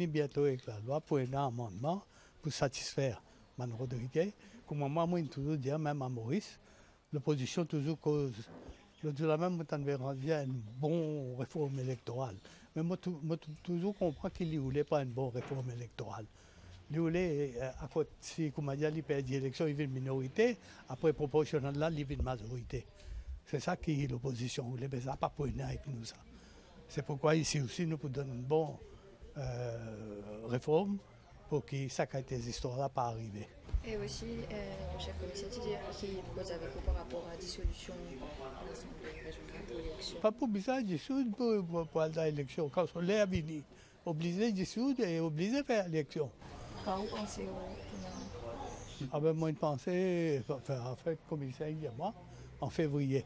Bientôt avec la loi pour un amendement pour satisfaire Mme Rodriguez. Comme moi, je toujours dire, même à Maurice, l'opposition toujours cause. Le jour même, on verra une bonne réforme électorale. Mais moi, toujours comprends qu'il ne voulait pas une bonne réforme électorale. Il voulait, à côté, si comme il perd l'élection, il veut une minorité, après proportionnel là, il veut une majorité. C'est ça qui est l'opposition voulait, mais ça n'a pas pour avec nous ça. C'est pourquoi ici aussi, nous pouvons donner une bonne réforme pour que ça, ces histoires-là pas arriver. Et aussi, le chef commissaire qui propose avec vous par rapport à la dissolution de l'Assemblée régionale pour l'élection. Pas pour bizarre dissoudre pour l'élection. Quand on est venu, obligé de dissoudre et obligé de faire l'élection. Quand vous pensez Ah ben moi, une pensée, en fait, commissaire et moi, en février.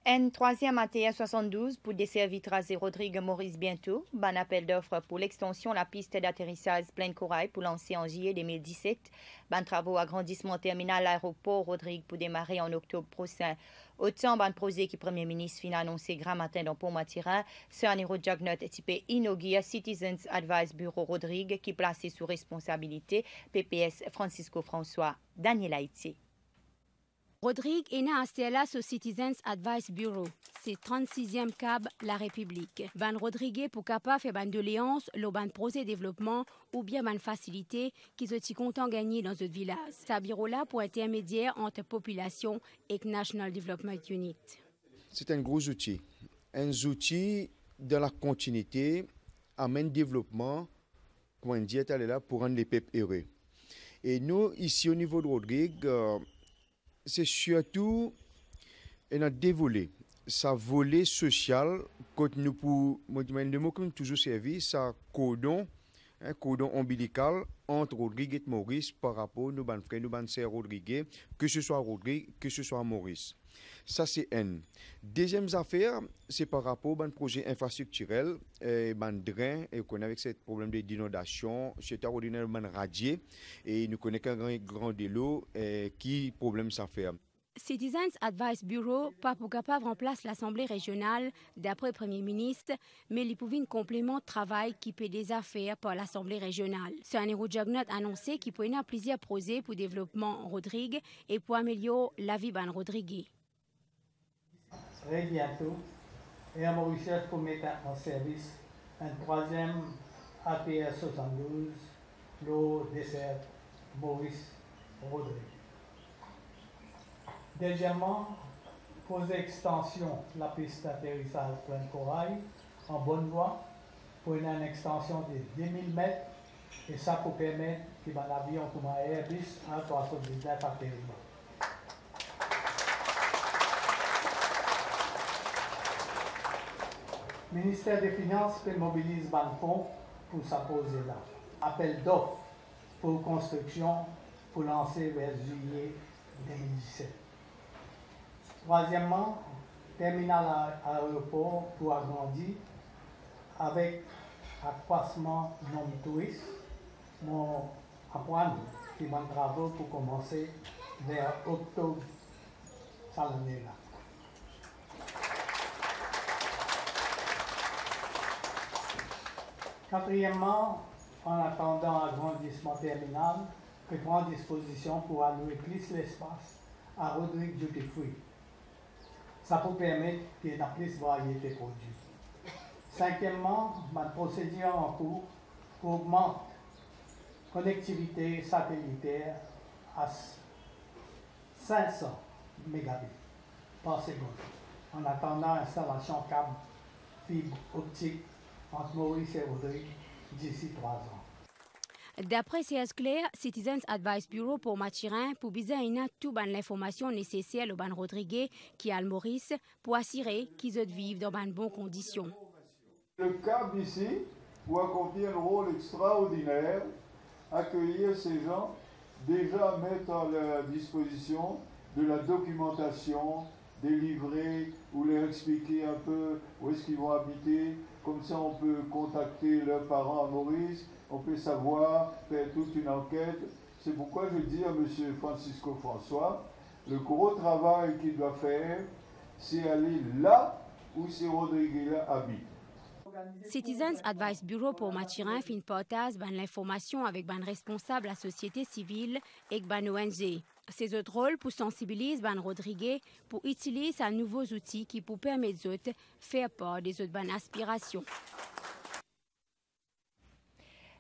Un troisième ATR 72 pour desservir Tracé Rodrigue Maurice bientôt. Ban appel d'offres pour l'extension la piste d'atterrissage Pleine Corail pour lancer en juillet 2017. Ban travaux agrandissement terminal l'aéroport Rodrigue pour démarrer en octobre prochain. Autant ban projet qui Premier ministre fin annoncé grand matin dans Pont-Matirin. Ce Aniro Jagnot typé inaugure Citizens Advice Bureau Rodrigue qui placé sous responsabilité PPS Francisco François Daniel Haïti. Rodrigue est né à Stella au Citizens Advice Bureau. C'est 36e cab La République. Ban Rodrigue pour capable faire ban doléance, le ban projet développement ou bien ban facilité qui sont content gagner dans ce village. C'est un bureau là pour intermédiaire entre population et National Development Unit. C'est un gros outil. Un outil de la continuité amène développement, comme on dit, est là pour rendre les peuples heureux. Et nous, ici au niveau de Rodrigue, c'est surtout un dévolé. Ça volet social, quand nous pour le mot que nous toujours servi, ça cordon, un cordon ombilical entre Rodrigue et Maurice par rapport à nos frères, nos sœurs Rodrigue, que ce soit Rodrigue, que ce soit Maurice. Ça c'est un. Deuxième affaire, c'est par rapport au projet infrastructurel, drain, et qu'on a avec ce problème d'inondation, c'est ordinairement radié, et nous connaissons qu'un grand délo, qui problème ça fait. Citizens Advice Bureau, pas pour capable remplacer l'Assemblée régionale d'après le Premier ministre, mais il pouvait un complément de travail qui paie des affaires par l'Assemblée régionale. C'est un héros Jagnot annoncé qui peut avoir plusieurs projets pour développement Rodrigue et pour améliorer la vie de Rodrigue. Très bientôt, et à Maurice pour mettre en service un troisième APR 72, l'eau dessert Maurice Rodrigue. Deuxièmement, poser extension la piste d'atterrissage Pleine Corail en bonne voie pour une extension de 10 000 mètres et ça pour permettre que l'avion comme un Airbus à 319 atterrir. Le ministère des Finances peut mobiliser un fonds pour sa poser là. Appel d'offres pour construction pour lancer vers juillet 2017. Troisièmement, terminal aéroport pour agrandir avec accroissement du nombre de touristes. Mon apprendre qui va travaux pour commencer vers octobre cette année-là. Quatrièmement, en attendant agrandissement terminal, que prend disposition pour allouer plus l'espace à Rodrigue Duty Free. Ça peut permettre qu'il y ait plus de variété de produits. Cinquièmement, ma procédure en cours pour augmenter la connectivité satellitaire à 500 mégabits par seconde, en attendant l'installation câble fibre optique entre Maurice et Rodrigue d'ici 3 ans. D'après CS Claire, Citizens Advice Bureau pour Matirin, pour besoin toute l'information nécessaire au ban Rodrigue qui a le Maurice pour assurer qu'ils vivent dans de bonnes conditions. Le CAB ici doit accomplir un rôle extraordinaire, accueillir ces gens, déjà mettre à leur disposition de la documentation, des livrets, ou leur expliquer un peu où est-ce qu'ils vont habiter. Comme ça, on peut contacter leurs parents à Maurice, on peut savoir, faire toute une enquête. C'est pourquoi je dis à M. Francisco François, le gros travail qu'il doit faire, c'est aller là où ces Rodriguez-là habitent. Citizens Advice Bureau pour Matirin fin partage l'information avec ban responsable la société civile et ban ONG. Ces autres rôles pour sensibiliser ban Rodriguez pour utiliser à nouveaux outils qui pour permettre aux autres faire part des autres ban aspirations.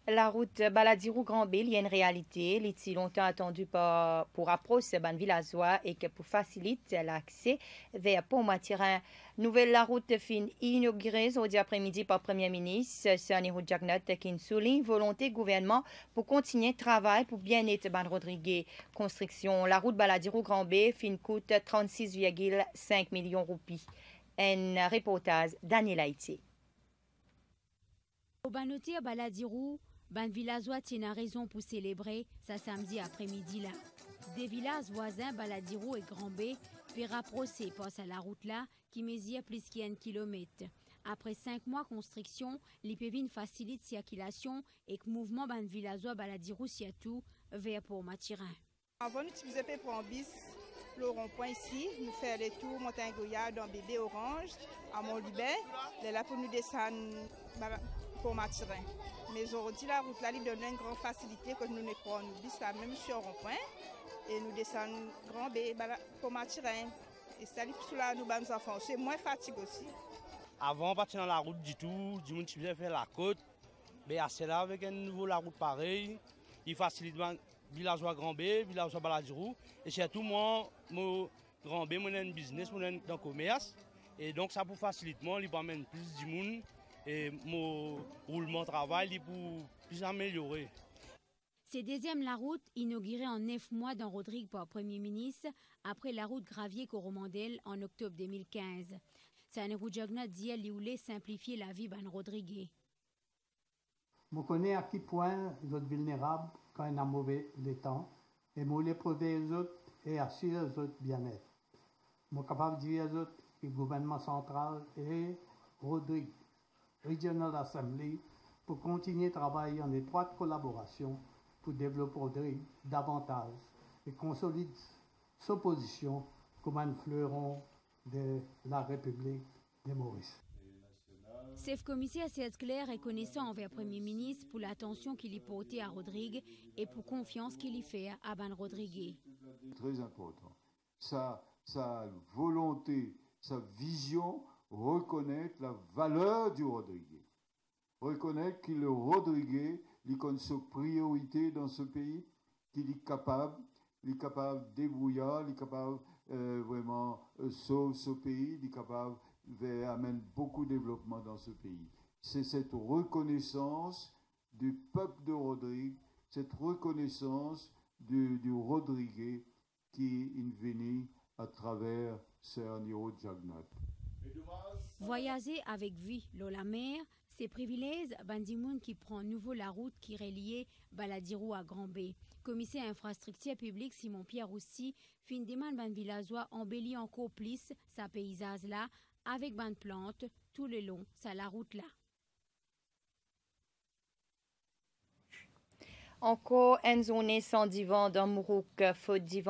La route Baladirou-Grand-B, il y a une réalité, elle est longtemps attendue pour approcher ban villageois et que pour faciliter l'accès vers Pont-Matirin. Nouvelle la route fin inaugurée aujourd'hui après-midi par le Premier ministre Sanirou Jagnat qui souligne volonté gouvernement pour continuer le travail pour bien-être ban Rodriguez. Construction, la route Baladirou-Grand-B fin coûte 36,5 millions de roupies. Un reportage Daniel Haïti. Au banotier Baladirou, ban villageois tiennent raison pour célébrer ça samedi après-midi là. Des villages voisins Baladirou et Grand-B puis rapprocher passe à la route là qui mesure plus qu'1 kilomètre. Après 5 mois de construction, l'IPVIN facilite circulation et que mouvement ban villageois Baladirou surtout vers Pont-Matirin. Avant d'utiliser pour bis le rond-point ici, nous faisons les tours Montagne-Goyard dans Bébé Orange à Mont-Libert, là pour nous descendre pour Matirin. Mais aujourd'hui, la route là, donne une grande facilité que nous ne prenons bis là même sur le rond-point et nous descendons Grand B pour Matirin. Et ça, pour là, nous nos enfants, c'est moins fatigué aussi. Avant, on partait dans la route du tout, du monde qui faisait faire la côte. Mais à cela, avec un nouveau la route pareil, il facilite villageois Grand B, villageois Baladirou. Et surtout, moi, Grand B, moi, j'ai un business, moi, dans le commerce. Et donc, ça pour faciliter, moi, il amène plus du monde. Et mon roulement de travail pour plus améliorer. C'est deuxième la route inaugurée en 9 mois dans Rodrigue par le Premier ministre après la route Gravier-Coromandel en octobre 2015. Sanirou Jagnat dit qu'il voulait simplifier la vie ban Rodrigue. Je connais à quel point vous êtes vulnérables quand il y a mauvais temps et je voulais protéger les autres et assurer les autres bien-être. Je suis capable de dire aux autres que le gouvernement central et Rodrigue Regional Assembly pour continuer à travailler en étroite collaboration pour développer Rodrigue davantage et consolider sa position comme un fleuron de la République de Maurice. Chef commissaire Serge Claire est reconnaissant envers le Premier ministre pour l'attention qu'il y portait à Rodrigue et pour confiance qu'il y fait à ban Rodrigue. Très important. Sa volonté, sa vision, reconnaître la valeur du Rodriguez. Reconnaître que le Rodriguez, il a une priorité dans ce pays, qu'il est capable de débrouiller, il est capable vraiment sauver ce pays, il est capable d'amener beaucoup de développement dans ce pays. C'est cette reconnaissance du peuple de Rodrigue, cette reconnaissance du Rodriguez qui est venu à travers Sanirou Jagnat. Voyager avec vie la mer, c'est privilège bandimoun qui prend nouveau la route qui relie Baladirou à Grand B. Commissaire infrastructure publique Simon-Pierre Roussy fin demande ban villageois embellit encore plus sa paysage là avec ban plantes tout le long ça la route là. Encore une zone sans divan dans Mourouk, faute divan.